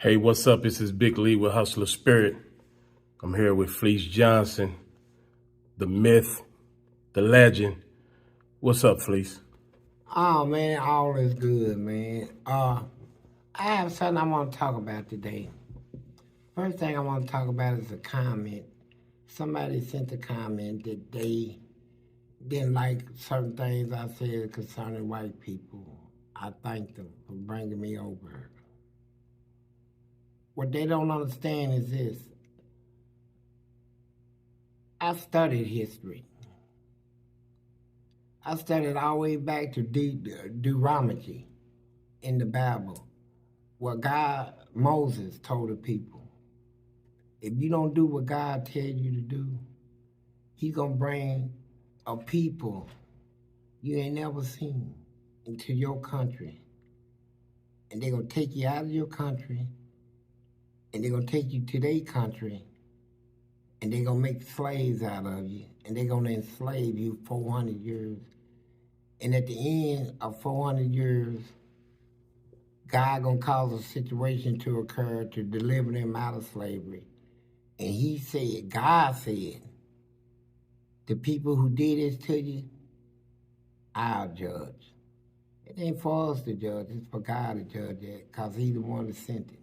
Hey, what's up? This is Big Lee with Hustler Spirit. I'm here with FLEECE Johnson, the myth, the legend. What's up, FLEECE? Oh man, all is good, man. I have something I want to talk about today. First thing I want to talk about is a comment. Somebody sent a comment that they didn't like certain things I said concerning white people. I thank them for bringing me over. What they don't understand is this. I studied history. I studied all the way back to Deuteronomy in the Bible, what Moses told the people. If you don't do what God tells you to do, He's going to bring a people you ain't never seen into your country. And they're going to take you out of your country, and they're going to take you to their country, and they're going to make slaves out of you, and they're going to enslave you 400 years. And at the end of 400 years, God going to cause a situation to occur to deliver them out of slavery. And He said, God said, the people who did this to you, I'll judge. It ain't for us to judge, it's for God to judge it, because He's the one that sent it.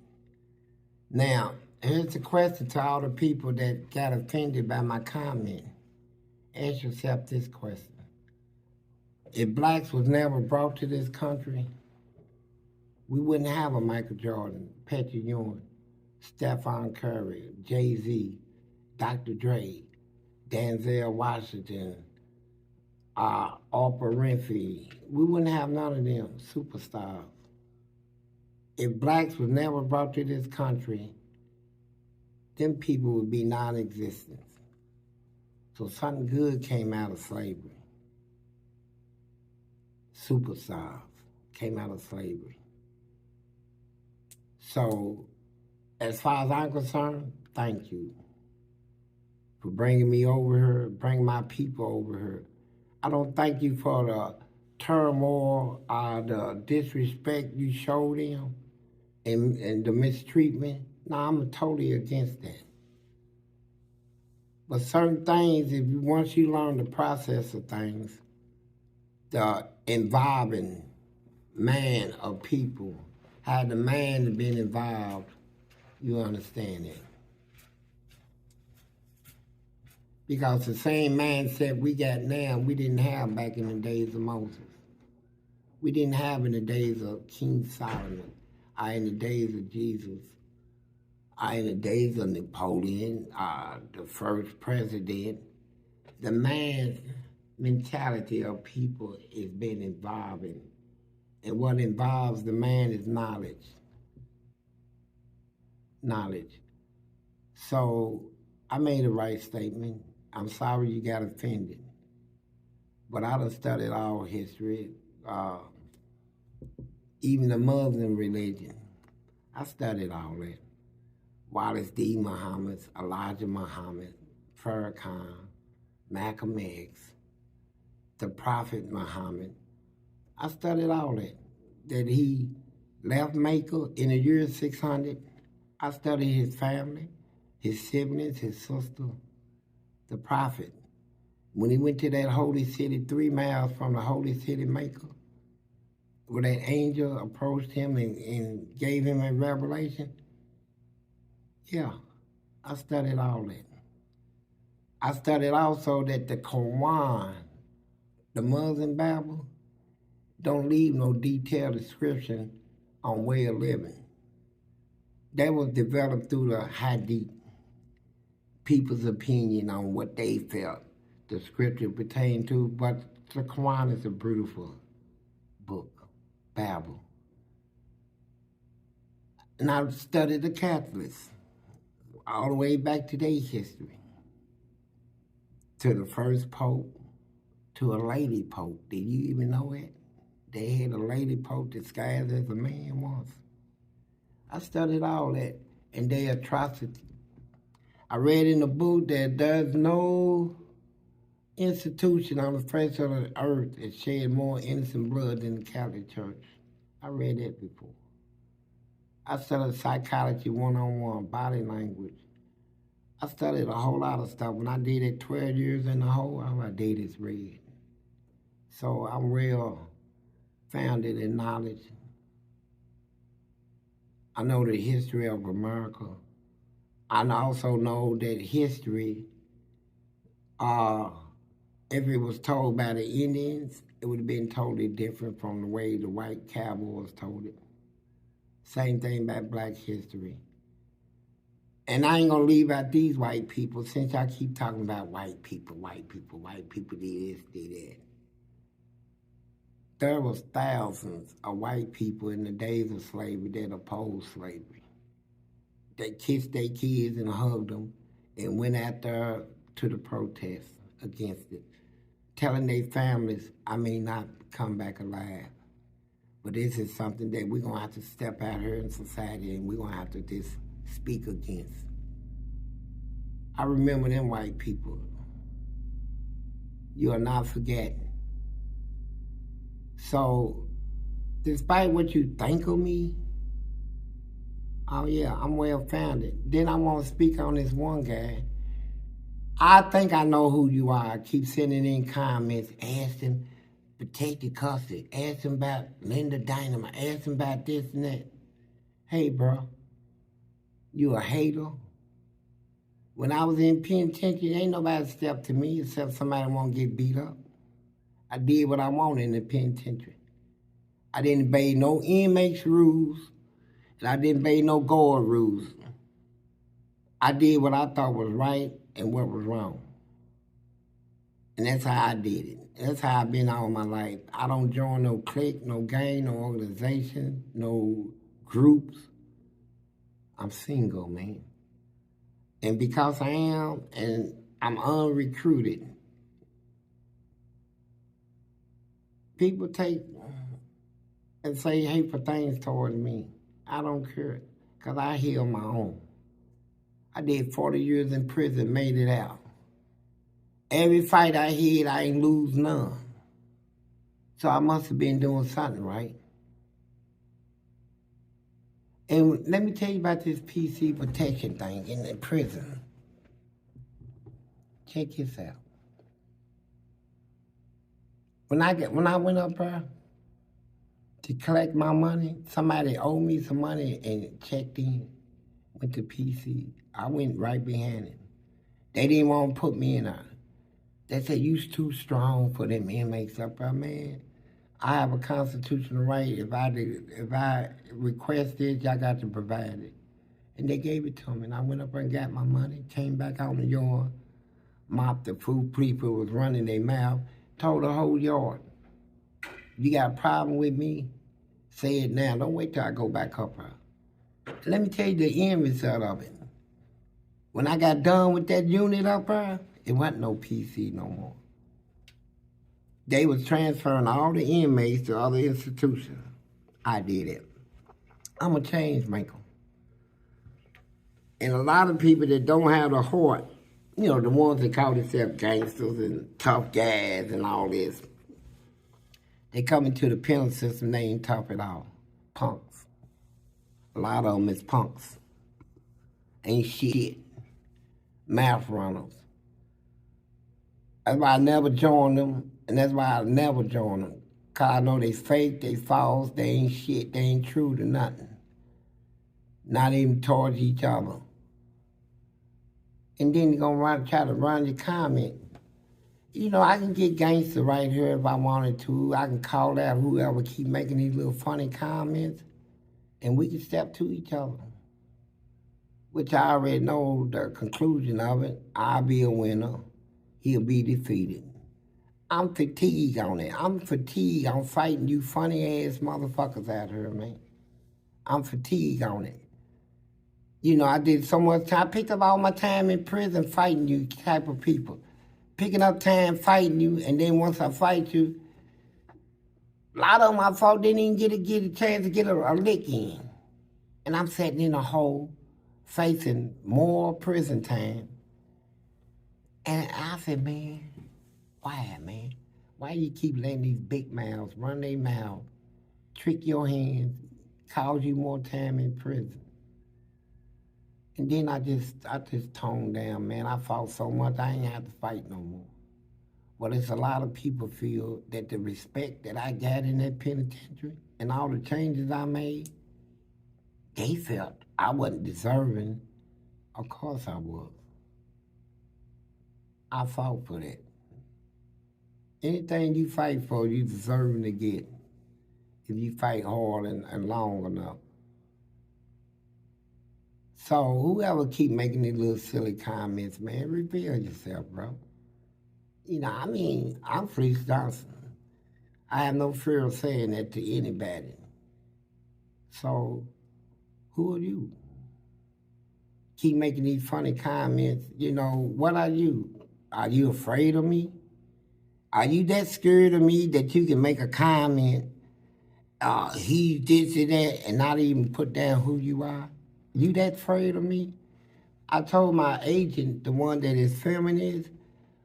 Now, here's the question to all the people that got offended by my comment. Ask yourself this question. If blacks was never brought to this country, we wouldn't have a Michael Jordan, Patrick Ewing, Stephon Curry, Jay-Z, Dr. Dre, Denzel Washington, Oprah Winfrey. We wouldn't have none of them superstars. If blacks was never brought to this country, them people would be non-existent. So something good came out of slavery. Superstars came out of slavery. So as far as I'm concerned, thank you for bringing me over here, bringing my people over here. I don't thank you for the turmoil, the disrespect you showed them, and the mistreatment. No, I'm totally against that. But certain things, once you learn the process of things, the involving man of people, how the man been involved, you understand it. Because the same mindset we got now, we didn't have back in the days of Moses. We didn't have in the days of King Solomon, or in the days of Jesus, or in the days of Napoleon, the first president. The man mentality of people is being involved in. And what involves the man is knowledge. Knowledge. So I made a right statement. I'm sorry you got offended. But I done studied all history, even the Muslim religion. I studied all that. Wallace D. Muhammad, Elijah Muhammad, Farrakhan, Malcolm X, the Prophet Muhammad. I studied all that. That he left Mecca in the year 600. I studied his family, his siblings, his sister, the Prophet. When he went to that holy city 3 miles from the holy city Mecca, where that angel approached him and gave him a revelation, yeah, I studied all that. I studied also that the Quran, the Muslim Bible, don't leave no detailed description on way of living. That was developed through the Hadith, people's opinion on what they felt the scripture pertained to, but the Quran is a beautiful book, Bible. And I've studied the Catholics all the way back to their history, to the first pope, to a lady pope. Did you even know that? They had a lady pope disguised as a man once. I studied all that and their atrocity. I read in the book that there's no institution on the face of the earth that shed more innocent blood than the Catholic Church. I read that before. I studied psychology, one-on-one, body language. I studied a whole lot of stuff. When I did it 12 years in the hole, all I did is read. So I'm real founded in knowledge. I know the history of America. I also know that history, if it was told by the Indians, it would have been totally different from the way the white cowboys told it. Same thing about black history. And I ain't gonna leave out these white people since y'all keep talking about white people did this, did that. There was thousands of white people in the days of slavery that opposed slavery. They kissed their kids and hugged them and went out there to the protest against it, telling their families, I may not come back alive. But this is something that we're going to have to step out here in society and we're going to have to just speak against. I remember them white people. You are not forgetting. So, despite what you think of me, oh yeah, I'm well-founded. Then I want to speak on this one guy. I think I know who you are. I keep sending in comments, asking protected custody, asking about Linda Dynamite, asking about this and that. Hey, bro, you a hater? When I was in penitentiary, ain't nobody stepped to me except somebody want to get beat up. I did what I wanted in the penitentiary. I didn't obey no inmates rules, and I didn't obey no guard rules. I did what I thought was right and what was wrong. And that's how I did it. That's how I've been all my life. I don't join no clique, no gang, no organization, no groups. I'm single, man. And because I am, and I'm unrecruited, people take and say hateful things towards me. I don't care, because I heal my own. I did 40 years in prison, made it out. Every fight I had, I ain't lose none. So I must have been doing something right. And let me tell you about this PC protection thing in the prison. Check this out. When I went up there to collect my money, somebody owed me some money and checked in, went to PC. I went right behind him. They didn't want to put me in there. They said, you's too strong for them inmates up there, man. I have a constitutional right. If I request this, y'all got to provide it. And they gave it to me. And I went up and got my money, came back out in the yard, mopped the food. People was running their mouth, told the whole yard, you got a problem with me? Say it now. Don't wait till I go back up there. Let me tell you the end result of it. When I got done with that unit up there, it wasn't no PC no more. They was transferring all the inmates to other institutions. I did it. I'm a change maker. And a lot of people that don't have the heart, you know, the ones that call themselves gangsters and tough guys and all this, they come into the penal system, they ain't tough at all. Punks. A lot of them is punks. Ain't shit. Mouth runners. That's why I never joined them, and that's why I never joined them. Because I know they fake, they false, they ain't shit, they ain't true to nothing. Not even towards each other. And then you're going to try to run your comment. You know, I can get gangster right here if I wanted to. I can call out whoever keep making these little funny comments, and we can step to each other. Which I already know the conclusion of it. I'll be a winner. He'll be defeated. I'm fatigued on it. I'm fatigued on fighting you funny-ass motherfuckers out here, man. I'm fatigued on it. You know, I did so much time. I picked up all my time in prison fighting you type of people. Picking up time fighting you, and then once I fight you, a lot of them I fought didn't even get a chance to get a lick in. And I'm sitting in a hole, facing more prison time. And I said, man, why, man? Why you keep letting these big mouths run their mouth, trick your hands, cause you more time in prison. And then I just toned down, man. I fought so much I ain't have to fight no more. But it's a lot of people feel that the respect that I got in that penitentiary and all the changes I made, they felt I wasn't deserving. Of course I was. I fought for that. Anything you fight for, you deserving to get if you fight hard and long enough. So whoever keep making these little silly comments, man, reveal yourself, bro. You know, I mean, I'm Fleece Johnson. I have no fear of saying that to anybody. So who are you? Keep making these funny comments. You know, what are you? Are you afraid of me? Are you that scared of me that you can make a comment, he this and that, and not even put down who you are? You that afraid of me? I told my agent, the one that is filming this,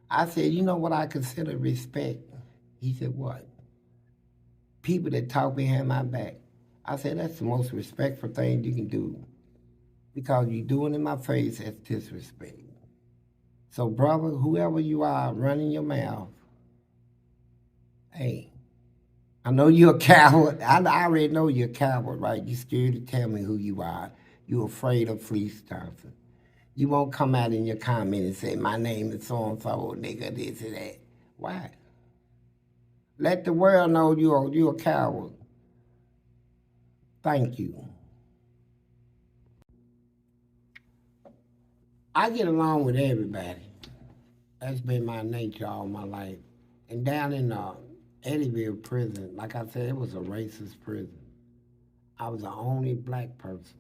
I said, you know what I consider respect? He said, what? People that talk behind my back. I said, that's the most respectful thing you can do. Because you doing in my face, that's disrespect. So, brother, whoever you are running your mouth, hey, I know you're a coward. I already know you're a coward, right? You're scared to tell me who you are. You're afraid of Fleece Johnson. You won't come out in your comment and say, my name is so-and-so, nigga, this and that. Why? Let the world know you're a coward. Thank you. I get along with everybody. That's been my nature all my life. And down in Eddyville prison, like I said, it was a racist prison. I was the only black person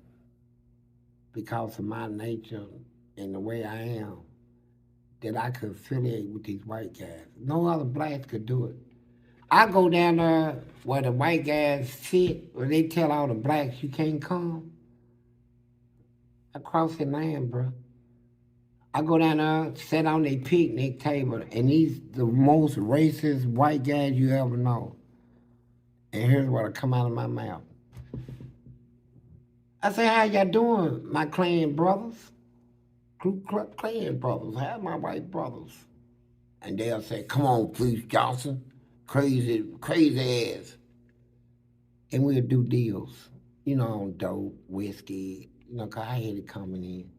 because of my nature and the way I am that I could affiliate with these white guys. No other blacks could do it. I go down there where the white guys sit, where they tell all the blacks you can't come. I cross the land, bro. I go down there, sit on their picnic table, and these the most racist white guys you ever know. And here's what come out of my mouth. I say, how y'all doing, my Klan brothers? Ku Klux Klan brothers, how my white brothers? And they'll say, come on, Fleece Johnson, crazy ass. And we'll do deals, you know, on dope, whiskey, you know, 'cause I had it coming in.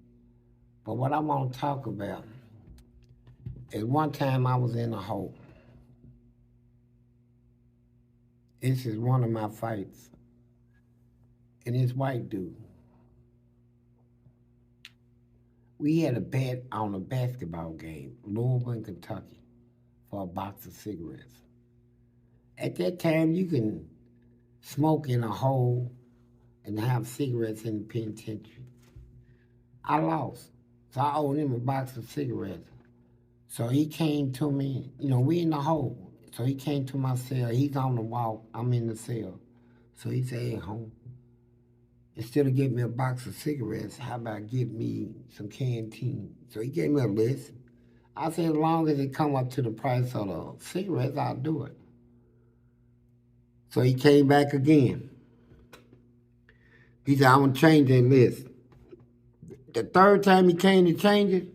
But what I want to talk about is one time I was in a hole. This is one of my fights. And this white dude. We had a bet on a basketball game, Louisville and Kentucky, for a box of cigarettes. At that time, you can smoke in a hole and have cigarettes in the penitentiary. I lost. So I owed him a box of cigarettes. So he came to me, you know, we in the hole. So he came to my cell. He's on the walk. I'm in the cell. So he said, hey, home, instead of giving me a box of cigarettes, how about give me some canteen? So he gave me a list. I said, as long as it come up to the price of the cigarettes, I'll do it. So he came back again. He said, I'm going to change that list. The third time he came to change it,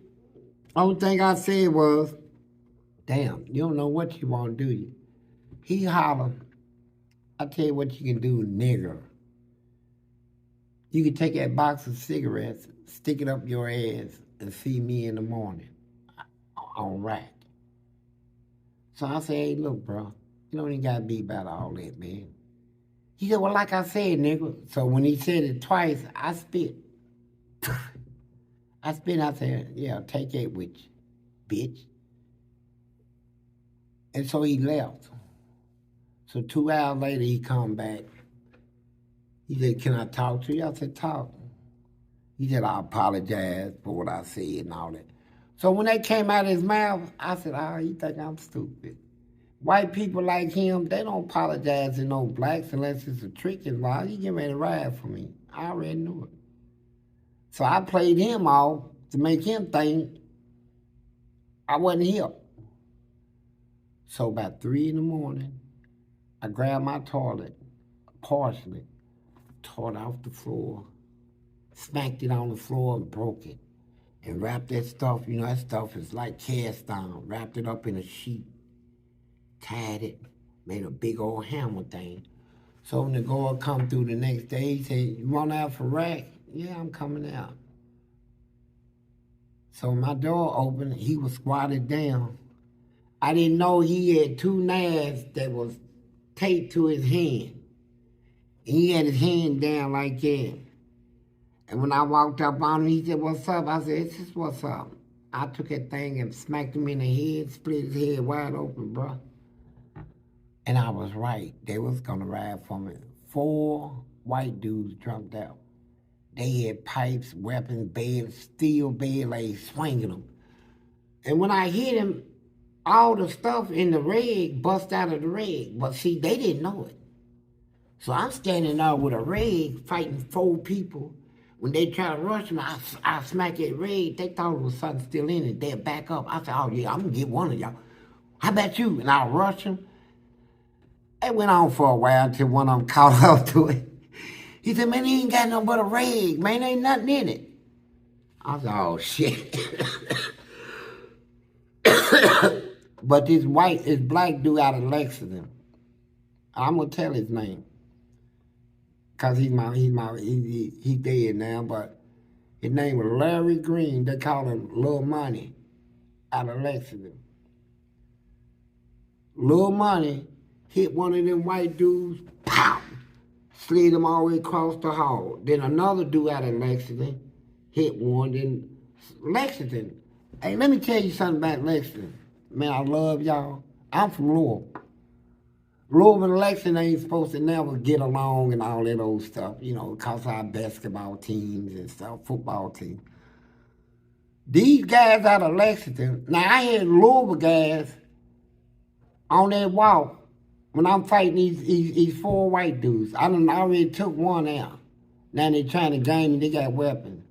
only thing I said was, damn, you don't know what you want, do you? He hollered, I tell you what you can do, nigger. You can take that box of cigarettes, stick it up your ass, and see me in the morning on rack. So I said, hey, look, bro, you don't even got to be about all that, man. He said, well, like I said, nigga. So when he said it twice, I spit. I said, yeah, take it with you, bitch. And so he left. So 2 hours later, he come back. He said, can I talk to you? I said, talk. He said, I apologize for what I said and all that. So when that came out of his mouth, I said, oh, you think I'm stupid. White people like him, they don't apologize to no blacks unless it's a trick involved. He get ready to ride for me. I already knew it. So I played him off to make him think I wasn't here. So about 3 in the morning, I grabbed my toilet, partially, tore it off the floor, smacked it on the floor and broke it. And wrapped that stuff, you know, that stuff is like cast iron. Wrapped it up in a sheet, tied it, made a big old hammer thing. So when the guard come through the next day, he said, "You want out for rack?" "Yeah, I'm coming out." So my door opened, he was squatted down. I didn't know he had two knives that was taped to his hand. And he had his hand down like that. And when I walked up on him, he said, "What's up?" I said, "This is what's up." I took that thing and smacked him in the head, split his head wide open, bro. And I was right. They was going to ride for me. 4 white dudes jumped out. They had pipes, weapons, beds, steel bed legs, swinging them. And when I hit him, all the stuff in the rig bust out of the rig. But see, they didn't know it. So I'm standing there with a rig fighting 4 people. When they try to rush me, I smack that rig. They thought it was something still in it. They'd back up. I said, "Oh, yeah, I'm going to get one of y'all. How about you?" And I rush them. It went on for a while until one of them caught up to it. He said, "Man, he ain't got nothing but a rig. Man, ain't nothing in it." I said, "Oh, shit." But this black dude out of Lexington, I'm going to tell his name. Because he's dead now, but his name was Larry Green. They call him Lil Money out of Lexington. Lil Money hit one of them white dudes, pow, slid him all the way across the hall. Then another dude out of Lexington hit one, then Lexington. Hey, let me tell you something about Lexington. Man, I love y'all. I'm from Louisville. Louisville and Lexington ain't supposed to never get along and all that old stuff, you know, because our basketball teams and stuff, football teams. These guys out of Lexington, now I had Louisville guys on that walk when I'm fighting these 4 white dudes. I already took one out. Now they trying to game me, they got weapons.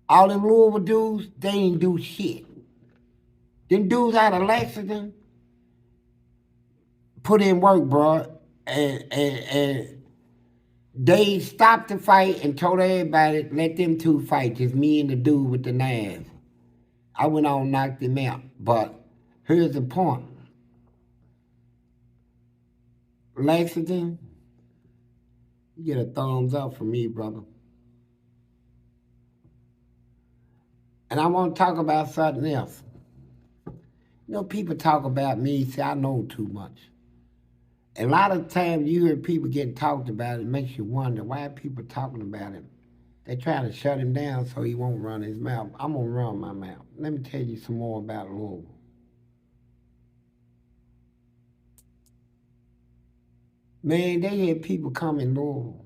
All them Louisville dudes, they ain't do shit. Them dudes out of Lexington put in work, bro, and they stopped the fight and told everybody, let them 2 fight, just me and the dude with the knives. I went on and knocked him out. But here's the point. Lexington, you get a thumbs up from me, brother. And I want to talk about something else. You know, people talk about me, say I know too much. A lot of times you hear people getting talked about, it makes you wonder why people talking about him. They're trying to shut him down so he won't run his mouth. I'm going to run my mouth. Let me tell you some more about Louisville. Man, they had people come in Louisville.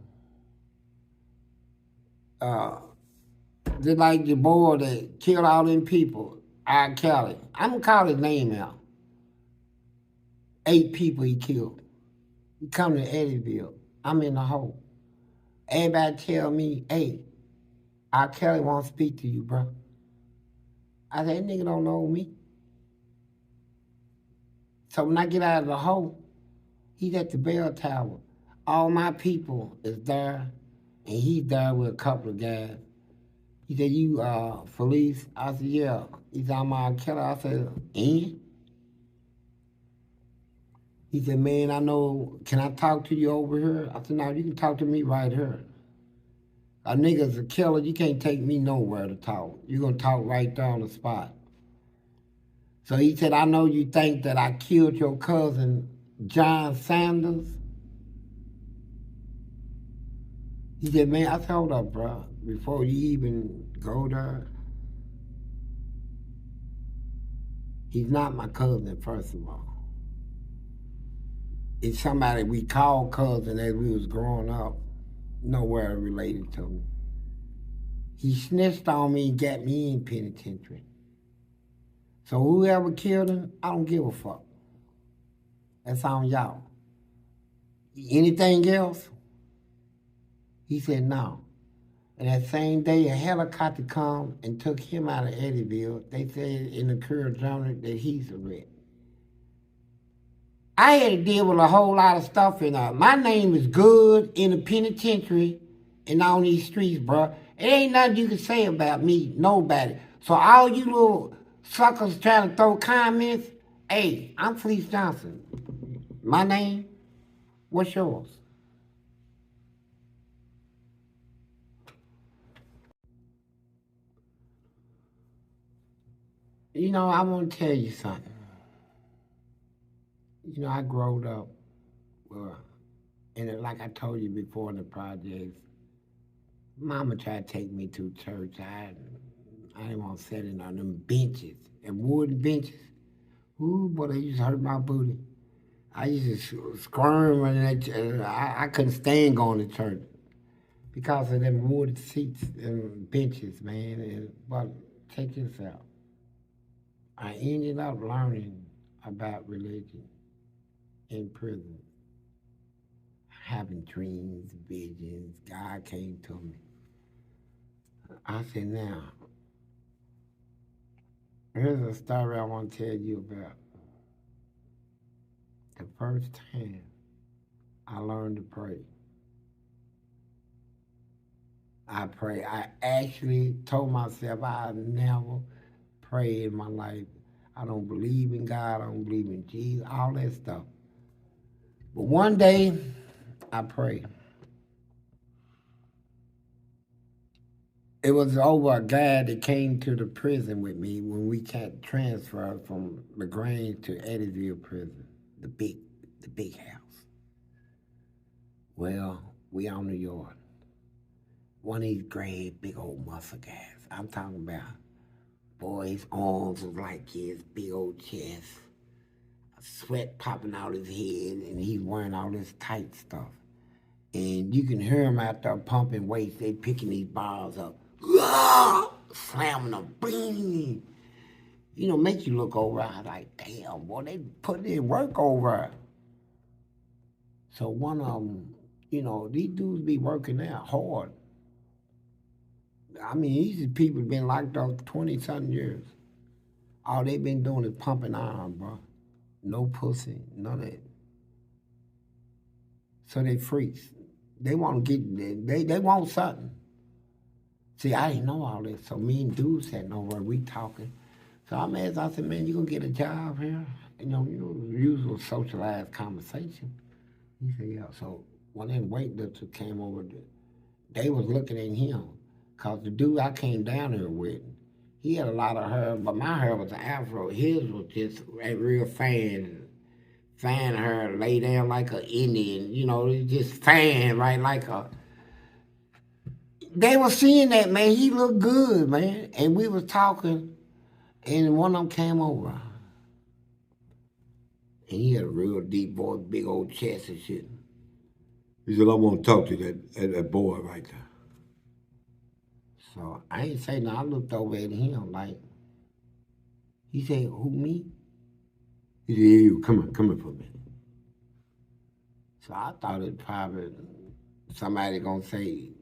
Just like the boy that killed all them people, RKELLY. I'm going to call his name out. 8 people he killed. He come to Eddyville. I'm in the hole. Everybody tell me, "Hey, RKELLY want to speak to you, bro." I said, "That nigga don't know me." So when I get out of the hole, he's at the bell tower. All my people is there, and he's there with a couple of guys. He said, "You, FLEECE?" I said, "Yeah." He said, "I'm RKELLY." I said, "And?" He said, "Man, I know, can I talk to you over here?" I said, "No, you can talk to me right here. A nigga's a killer, you can't take me nowhere to talk. You're going to talk right there on the spot." So he said, "I know you think that I killed your cousin, John Sanders." He said, "Man," I said, "Hold up, bro. Before you even go there, he's not my cousin, first of all. It's somebody we called cousin as we was growing up, nowhere related to me. He snitched on me and got me in penitentiary. So whoever killed him, I don't give a fuck. That's on y'all. Anything else?" He said, "No." And that same day, a helicopter come and took him out of Eddyville. They said in the Courier Journal that he's a rat. I had to deal with a whole lot of stuff in there. My name is good in the penitentiary and on these streets, bro. It ain't nothing you can say about me, nobody. So all you little suckers trying to throw comments, hey, I'm Fleece Johnson. My name, what's yours? You know, I want to tell you something. You know, I growed up, and like I told you before in the projects, Mama tried to take me to church. I didn't want to sit in on them benches, and wooden benches. Ooh, boy, they used to hurt my booty. I used to squirm, and I couldn't stand going to church because of them wood seats and benches, man. But check this out. I ended up learning about religion in prison, having dreams, visions. God came to me. I said, now, here's a story I want to tell you about. The first time I learned to pray, I actually told myself I never pray in my life. I don't believe in God. I don't believe in Jesus, all that stuff. But one day, I prayed. It was over a guy that came to the prison with me when we got transferred from LaGrange to Eddyville prison, the big house. Well, we on the yard. One of these great big old muscle guys. I'm talking about, boy, his arms was like his big old chest, sweat popping out his head, and he's wearing all this tight stuff. And you can hear him out there pumping weights. They picking these bars up, slamming them, bing. You know, make you look over. I was like, damn, boy, they put in work over. So one of them, you know, these dudes be working out hard. I mean, these people been locked up 20-something years. All they been doing is pumping iron, bro. No pussy, none of it. So they freaks. They want to get, they want something. See, I didn't know all this. So me and dude sitting over, we talking. So I asked, I said, man, you gonna get a job here? You know, usual socialized conversation. He said, yeah. So one of them weightlifters came over, they was looking at him. Cause the dude I came down here with, he had a lot of hair, but my hair was an afro. His was just a real fan hair, lay down like an Indian, you know, just fan, right, like a. They were seeing that, man. He looked good, man. And we was talking, and one of them came over. And he had a real deep voice, big old chest and shit. He said, I want to talk to that boy right there. So I ain't say nothing. I looked over at him like, he said, who, me? He said, yeah, you, come here for a minute. So I thought it probably somebody gonna say,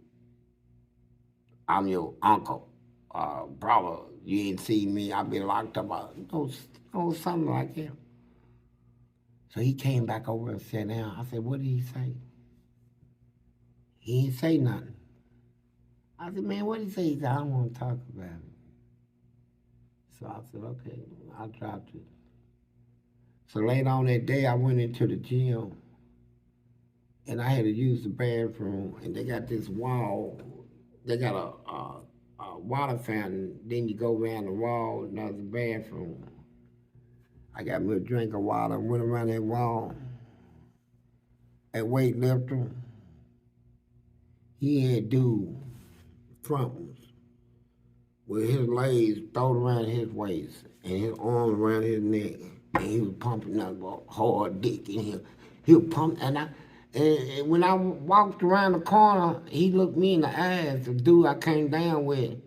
I'm your uncle, brother. You ain't seen me. I been locked up. Something like that. So he came back over and sat down. I said, what did he say? He ain't say nothing. I said, man, what did he say? He said, I don't want to talk about it. So I said, okay, I dropped it. So later on that day, I went into the gym, and I had to use the bathroom, and they got this wall. They got a water fountain. Then you go around the wall, and there's a bathroom. I got me a drink of water, went around that wall. That weightlifter, he had dude frontwards with his legs thrown around his waist and his arms around his neck, and he was pumping that hard dick in him. He was pumping, and when I walked around the corner, he looked me in the eyes, the dude I came down with.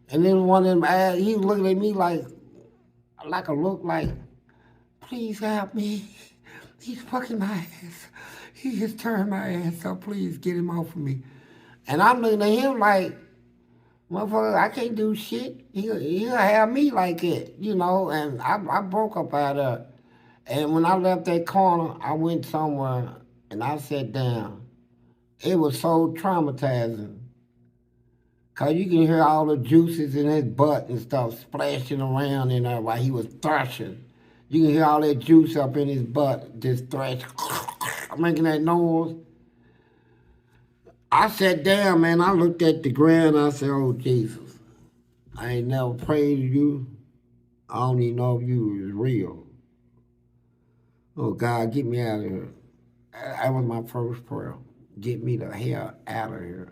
And then one of them eyes, he was looking at me like a look like, please help me. He's fucking my ass. He just turned my ass up. Please get him off of me. And I'm looking at him like, motherfucker, I can't do shit. He'll have me like it, you know. And I broke up out of it. And when I left that corner, I went somewhere and I sat down. It was so traumatizing. Cause you can hear all the juices in his butt and stuff splashing around in there while he was thrashing. You can hear all that juice up in his butt just thrash, making that noise. I sat down, man. I looked at the ground. I said, "Oh Jesus, I ain't never prayed to you. I don't even know if you is real. Oh God, get me out of here." That was my first prayer. Get me the hell out of here.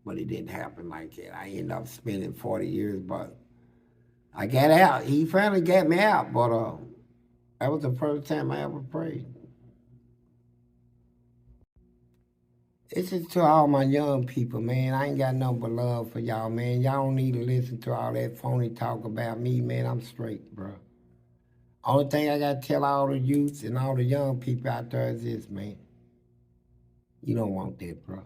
But it didn't happen like that. I ended up spending 40 years, but I got out. He finally got me out, but that was the first time I ever prayed. It's just to all my young people, man. I ain't got nothing but love for y'all, man. Y'all don't need to listen to all that phony talk about me, man. I'm straight, bro. Only thing I got to tell all the youth and all the young people out there is this, man. You don't want that, bro.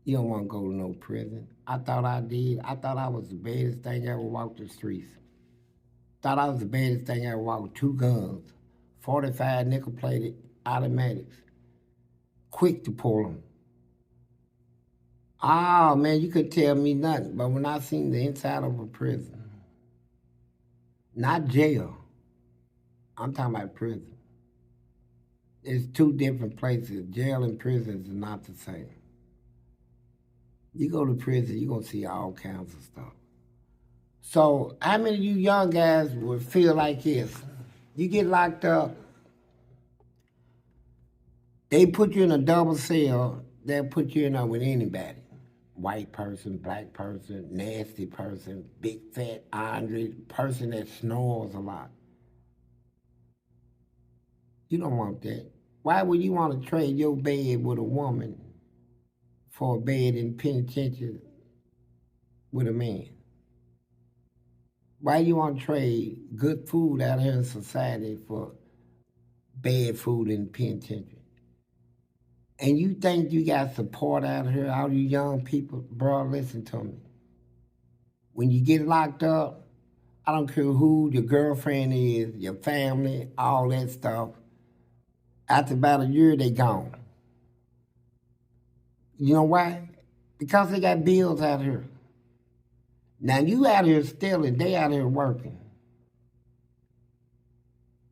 You don't want to go to no prison. I thought I did. I thought I was the baddest thing ever walked the streets. Thought I was the baddest thing ever walked with 2 guns, 45 nickel-plated automatics, quick to pull them. Oh, man, you could tell me nothing. But when I seen the inside of a prison, not jail, I'm talking about prison. It's 2 different places. Jail and prisons are not the same. You go to prison, you're going to see all kinds of stuff. So how many of you young guys would feel like this? You get locked up, they put you in a double cell, they'll put you in there with anybody. White person, black person, nasty person, big fat Andre, person that snores a lot. You don't want that. Why would you want to trade your bed with a woman for a bed in penitentiary with a man? Why you want to trade good food out here in society for bad food in penitentiary? And you think you got support out here, all you young people? Bro, listen to me. When you get locked up, I don't care who your girlfriend is, your family, all that stuff. After about a year, they gone. You know why? Because they got bills out here. Now you out here stealing, they out here working.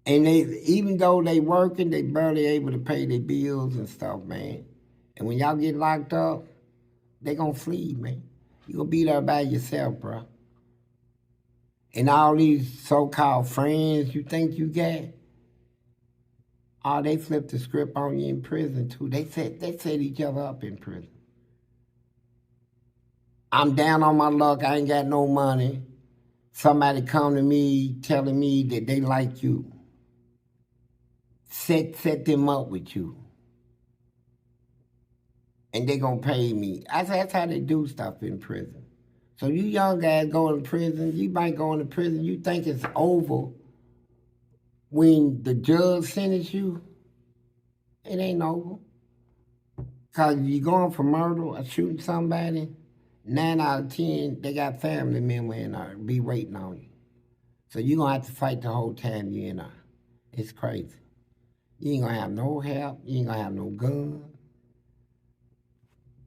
And they, even though they working, they barely able to pay their bills and stuff, man. And when y'all get locked up, they gonna flee, man. You gonna be there by yourself, bro. And all these so-called friends you think you got, oh, they flipped the script on you in prison too. They set each other up in prison. I'm down on my luck, I ain't got no money. Somebody come to me telling me that they like you. Set them up with you. And they gonna pay me. I said, that's how they do stuff in prison. So you young guys go in prison, you might go into prison, you think it's over when the judge sentences you. It ain't over. Cause you going for murder or shooting somebody, 9 out of 10, they got family members in there be waiting on you. So you gonna have to fight the whole time you in there. It's crazy. You ain't gonna have no help, you ain't gonna have no gun.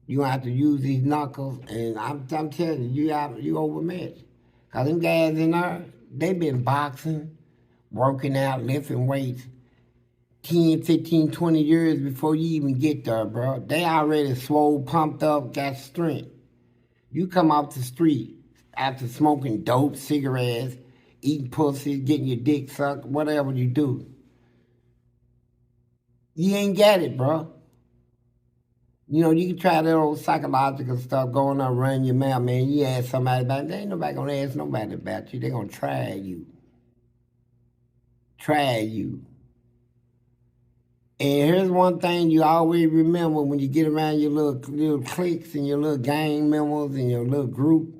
You gonna have to use these knuckles, and I'm telling you, you overmatched. Cause them guys in there, they been boxing, working out, lifting weights 10, 15, 20 years before you even get there, bro. They already swole, pumped up, got strength. You come off the street after smoking dope, cigarettes, eating pussy, getting your dick sucked, whatever you do. You ain't got it, bro. You know, you can try that old psychological stuff, going on running your mouth, man. You ask somebody about it, there ain't nobody gonna ask nobody about you. They're gonna try you. Try you. And here's one thing you always remember when you get around your little cliques and your little gang members and your little group,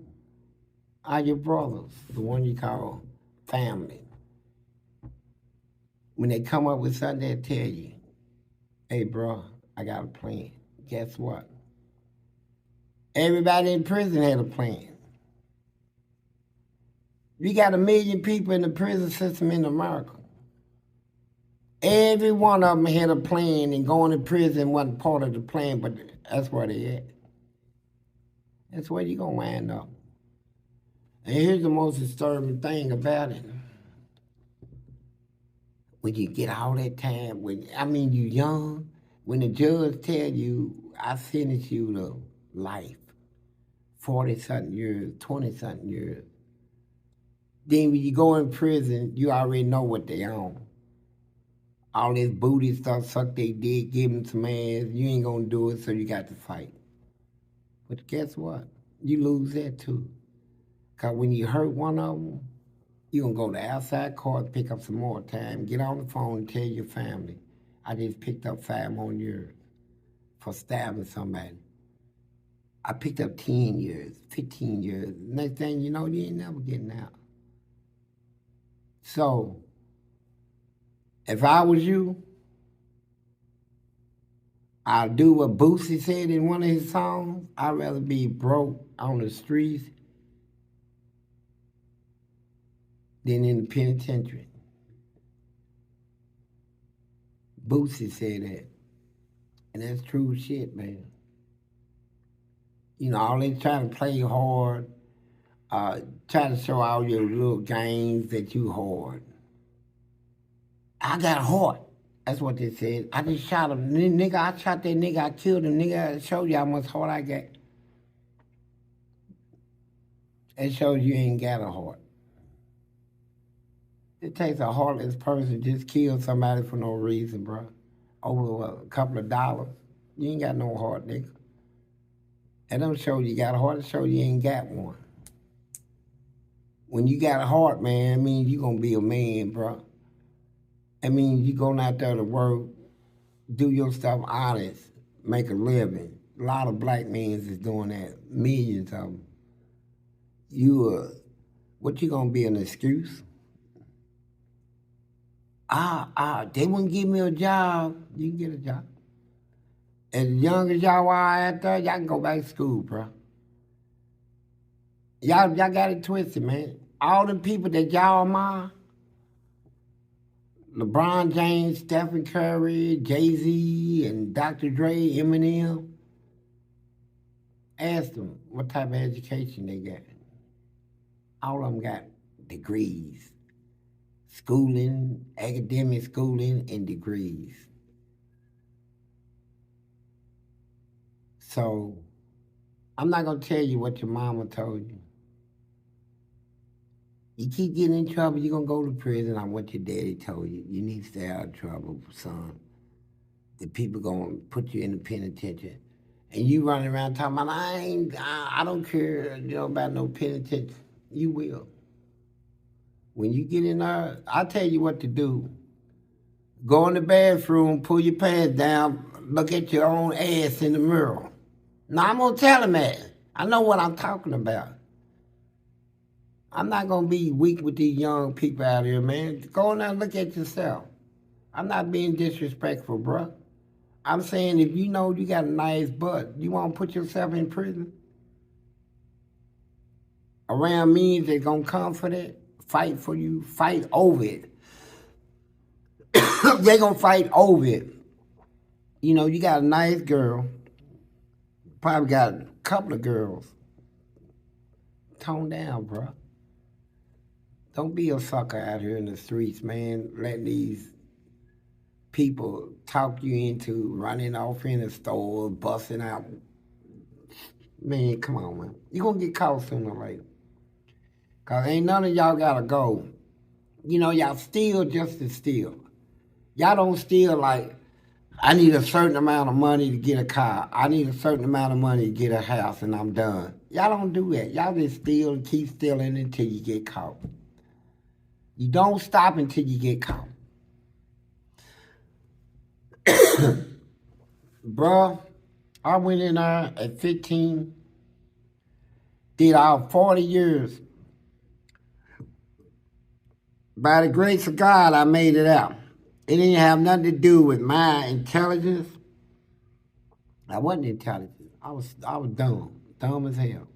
are your brothers, the one you call family. When they come up with something, they'll tell you, hey, bro, I got a plan. Guess what? Everybody in prison had a plan. You got 1 million people in the prison system in America. Every one of them had a plan, and going to prison wasn't part of the plan, but that's where they at. That's where you're going to wind up. And here's the most disturbing thing about it. When you get all that time, you young, when the judge tell you, I sentence you to life, 40-something years, 20-something years, then when you go in prison, you already know what they own. All this booty stuff, suck they dick, give them some ass, you ain't gonna do it, so you got to fight. But guess what? You lose that too. Because when you hurt one of them, you're going to go to outside court, pick up some more time, get on the phone and tell your family, I just picked up 5 more years for stabbing somebody. I picked up 10 years, 15 years. Next thing you know, you ain't never getting out. So, if I was you, I'd do what Boosie said in one of his songs. I'd rather be broke on the streets than in the penitentiary. Boosie said that. And that's true shit, man. You know, all they trying to play hard, try to show all your little games that you hard. I got heart. That's what they said. I just shot him. Nigga, I shot that nigga, I killed him. Nigga, I showed you how much heart I got. It shows you ain't got a heart. It takes a heartless person to just kill somebody for no reason, bro. Over a couple of dollars. You ain't got no heart, nigga. That don't show you got a heart. It show you ain't got one. When you got a heart, man, it means you gonna be a man, bro. I mean, you going out there to work, do your stuff honest, make a living. A lot of black men is doing that, millions of them. What you gonna be, an excuse? They wouldn't give me a job. You can get a job. As young as y'all are out there, y'all can go back to school, bro. Y'all got it twisted, man. All the people that y'all admire, LeBron James, Stephen Curry, Jay-Z, and Dr. Dre, Eminem, ask them what type of education they got. All of them got degrees. Schooling, academic schooling, and degrees. So, I'm not going to tell you what your mama told you. You keep getting in trouble, you're going to go to prison on what your daddy told you. You need to stay out of trouble, son. The people going to put you in the penitentiary. And you running around talking about, I don't care about no penitentiary. You will. When you get in there, I'll tell you what to do. Go in the bathroom, pull your pants down, look at your own ass in the mirror. Now, I'm going to tell him that. I know what I'm talking about. I'm not going to be weak with these young people out here, man. Go in there and look at yourself. I'm not being disrespectful, bro. I'm saying if you know you got a nice butt, you want to put yourself in prison? Around me, they're going to come for that, fight for you, fight over it. They're going to fight over it. You know, you got a nice girl, probably got a couple of girls. Tone down, bro. Don't be a sucker out here in the streets, man. Letting these people talk you into running off in the store, busting out. Man, come on, man. You're going to get caught sooner or later. Because ain't none of y'all got to go. You know, y'all steal just to steal. Y'all don't steal like, I need a certain amount of money to get a car. I need a certain amount of money to get a house, and I'm done. Y'all don't do that. Y'all just steal and keep stealing until you get caught. You don't stop until you get caught. Bruh, I went in there at 15, did all 40 years. By the grace of God, I made it out. It didn't have nothing to do with my intelligence. I wasn't intelligent. I was dumb as hell.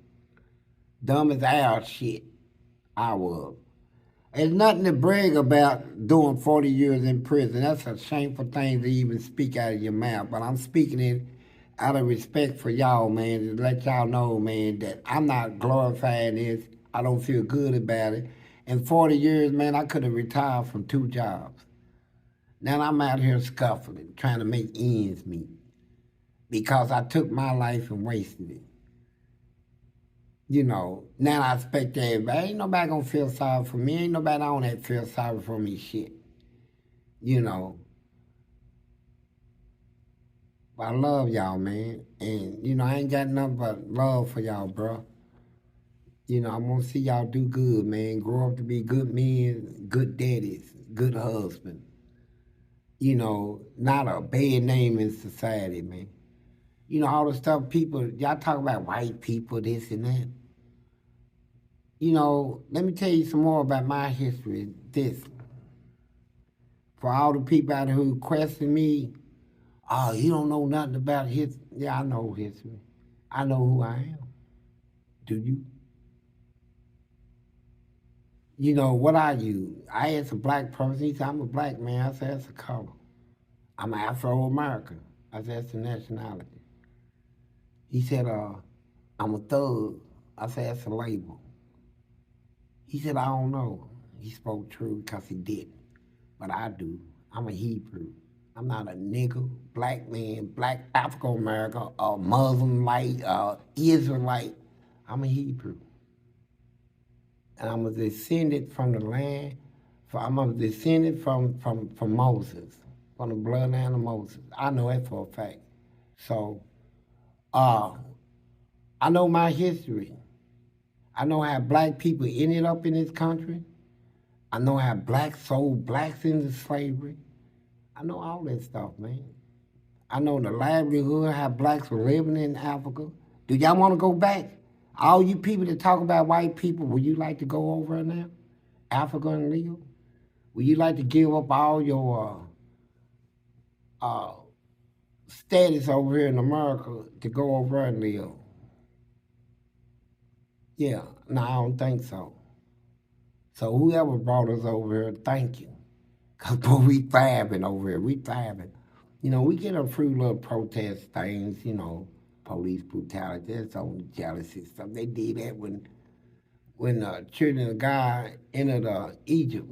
Dumb as our shit. I was. There's nothing to brag about doing 40 years in prison. That's a shameful thing to even speak out of your mouth. But I'm speaking it out of respect for y'all, man, to let y'all know, man, that I'm not glorifying this. I don't feel good about it. In 40 years, man, I could have retired from 2 jobs. Now I'm out here scuffling, trying to make ends meet because I took my life and wasted it. You know, now I expect everybody. Ain't nobody gonna feel sorry for me. Ain't nobody on that feel sorry for me shit. You know, but I love y'all, man. And, you know, I ain't got nothing but love for y'all, bro. You know, I'm gonna see y'all do good, man. Grow up to be good men, good daddies, good husbands. You know, not a bad name in society, man. You know, all the stuff people, y'all talk about white people, this and that. You know, let me tell you some more about my history. This, for all the people out there who question me, oh, you don't know nothing about history. Yeah, I know history. I know who I am. Do you? You know, what are you? I asked a black person, he said, I'm a black man. I said, that's a color. I'm Afro-American. I said, that's the nationality. He said, I'm a thug. I said, that's a label. He said, I don't know. He spoke true because he didn't. But I do. I'm a Hebrew. I'm not a nigger, black man, black African-American, a Muslim light, Israelite. I'm a Hebrew. And I'm a descendant from the land. I'm a descendant from Moses, from the bloodline of Moses. I know that for a fact. So, I know my history. I know how black people ended up in this country. I know how blacks sold blacks into slavery. I know all that stuff, man. I know the livelihood, how blacks were living in Africa. Do y'all want to go back? All you people that talk about white people, would you like to go over now? Africa and Leo? Would you like to give up all your uh, status over here in America to go over and live? Yeah, no, I don't think so. So whoever brought us over here, thank you. Because, boy, we thriving over here. We thriving. You know, we get a few little protest things, you know, police brutality, that's on jealousy stuff. They did that when the children of God entered Egypt.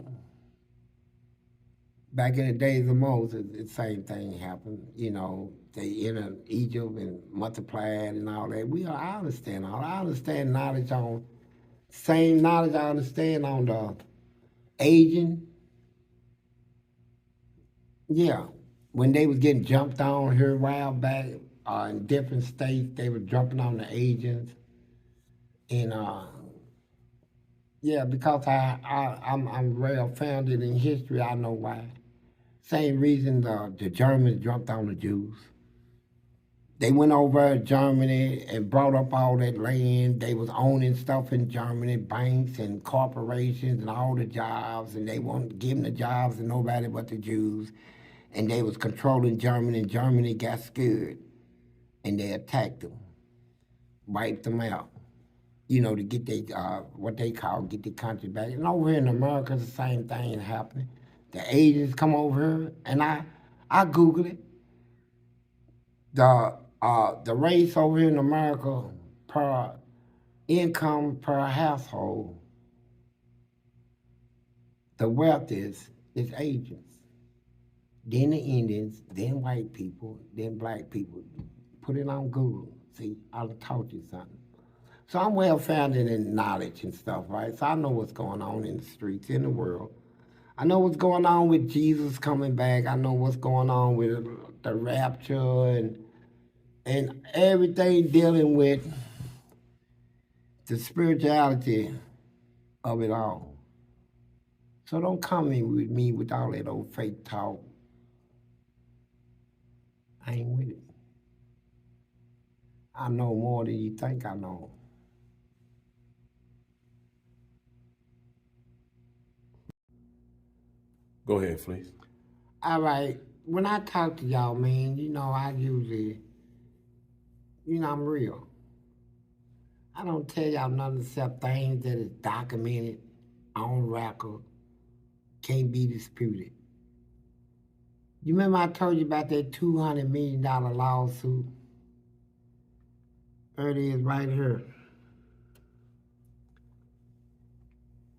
Back in the days of Moses, the same thing happened. You know, they entered Egypt and multiplied and all that. I understand all. I understand knowledge on, same knowledge I understand on the aging. Yeah, when they was getting jumped on here a while back in different states, they were jumping on the agents, and yeah, because I'm well founded in history, I know why. Same reason the Germans jumped on the Jews. They went over to Germany and brought up all that land. They was owning stuff in Germany, banks and corporations and all the jobs, and they weren't giving the jobs to nobody but the Jews. And they was controlling Germany, and Germany got scared, and they attacked them, wiped them out, you know, to get what they call get the country back. And over here in America, the same thing happening. The Asians come over here, and I Googled it. The race over here in America per income per household, the wealth is Asians, then the Indians, then white people, then black people. Put it on Google. See, I taught you something. So I'm well founded in knowledge and stuff, right? So I know what's going on in the streets, in the world. I know what's going on with Jesus coming back. I know what's going on with the rapture and everything dealing with the spirituality of it all. So don't come in with me with all that old fake talk. I ain't with it. I know more than you think I know. Go ahead, Fleece. All right. When I talk to y'all, man, you know, I usually, you know, I'm real. I don't tell y'all nothing except things that is documented on record Can't be disputed. You remember I told you about that $200 million lawsuit? There it is right here.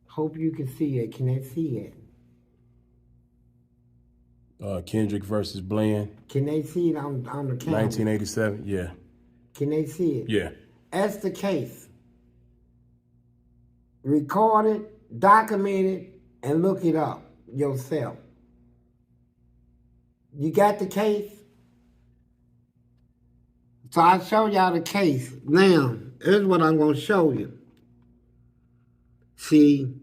Hope you can see it. Can they see it? Kendrick versus Bland. Can they see it on the camera? 1987, yeah. Can they see it? Yeah. That's the case. Record it, document it, and look it up yourself. You got the case? So I show y'all the case. Now, here's what I'm going to show you. See,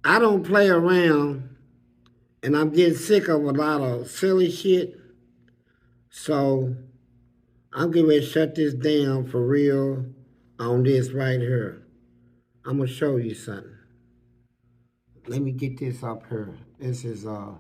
I don't play around, and I'm getting sick of a lot of silly shit. So I'm getting ready to shut this down for real on this right here. I'm going to show you something. Let me get this up here. This is, I'm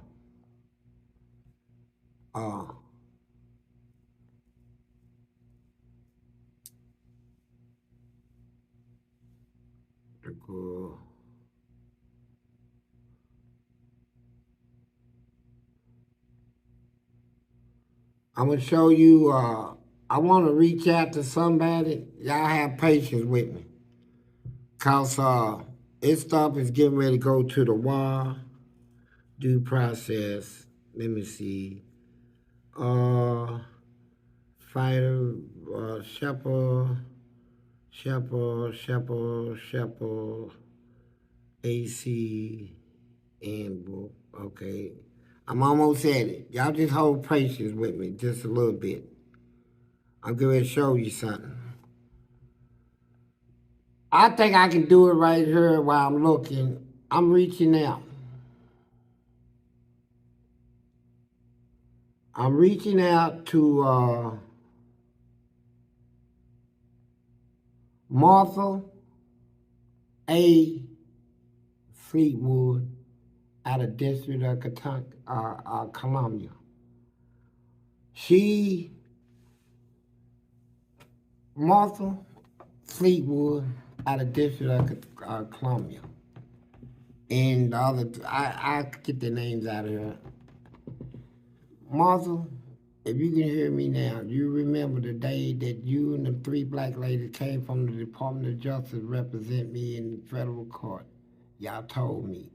going to show you, I want to reach out to somebody. Y'all have patience with me. Because this stuff is getting ready to go to the wall. Due process. Let me see. Fighter, Shepherd, AC, and book. Okay. I'm almost at it. Y'all just hold patience with me just a little bit. I'm going to show you something. I think I can do it right here while I'm looking. I'm reaching out. I'm reaching out to Martha A. Fleetwood out of District of Columbia. Martha Fleetwood out of District of Columbia. And the other, I get the names out of here. Martha, if you can hear me now, you remember the day that you and the 3 black ladies came from the Department of Justice represent me in the federal court. Y'all told me.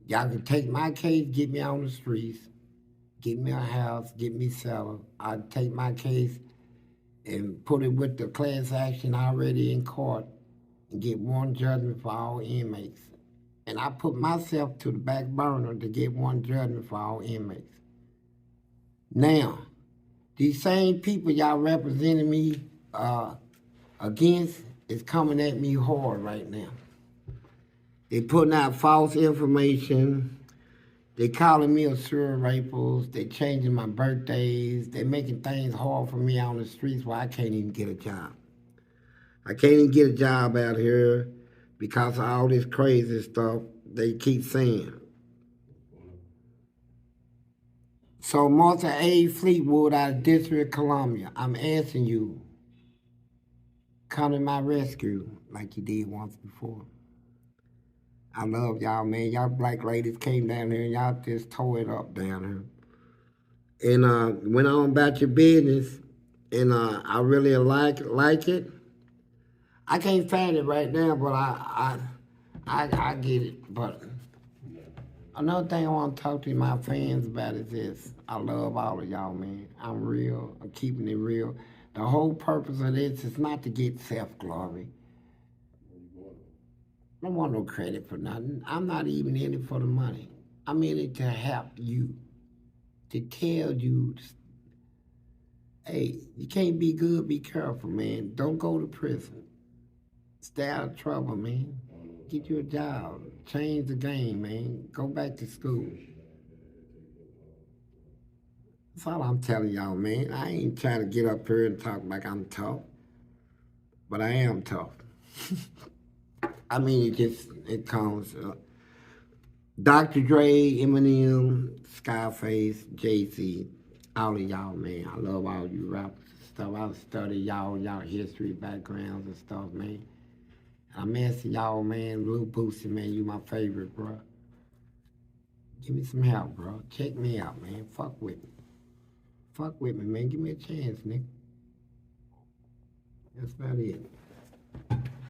Y'all can take my case, get me on the streets, get me a house, get me settled. I'd take my case and put it with the class action already in court and get one judgment for all inmates. And I put myself to the back burner to get one judgment for all inmates. Now, these same people y'all representing me against is coming at me hard right now. They putting out false information. They calling me a serial rapist. They changing my birthdays. They making things hard for me on the streets where I can't even get a job. I can't even get a job out here because of all this crazy stuff they keep saying. So Martha A. Fleetwood out of District of Columbia, I'm asking you, come to my rescue like you did once before. I love y'all, man. Y'all black ladies came down here and y'all just tore it up down here. And went on about your business, and I really like it. I can't find it right now, but I get it. But another thing I want to talk to my fans about is this. I love all of y'all, man. I'm real. I'm keeping it real. The whole purpose of this is not to get self-glory. I don't want no credit for nothing. I'm not even in it for the money. I'm in it to help you, to tell you, hey, you can't be good, be careful, man. Don't go to prison. Stay out of trouble, man. Get you a job. Change the game, man. Go back to school. That's all I'm telling y'all, man. I ain't trying to get up here and talk like I'm tough, but I am tough. I mean, it comes. Dr. Dre, Eminem, Scarface, Jay-Z, all of y'all, man. I love all you rappers and stuff. I study y'all history, backgrounds and stuff, man. I'm asking y'all, man, Lil Boosie, man, you my favorite, bro. Give me some help, bro. Check me out, man. Fuck with me. Fuck with me, man. Give me a chance, nigga. That's about it.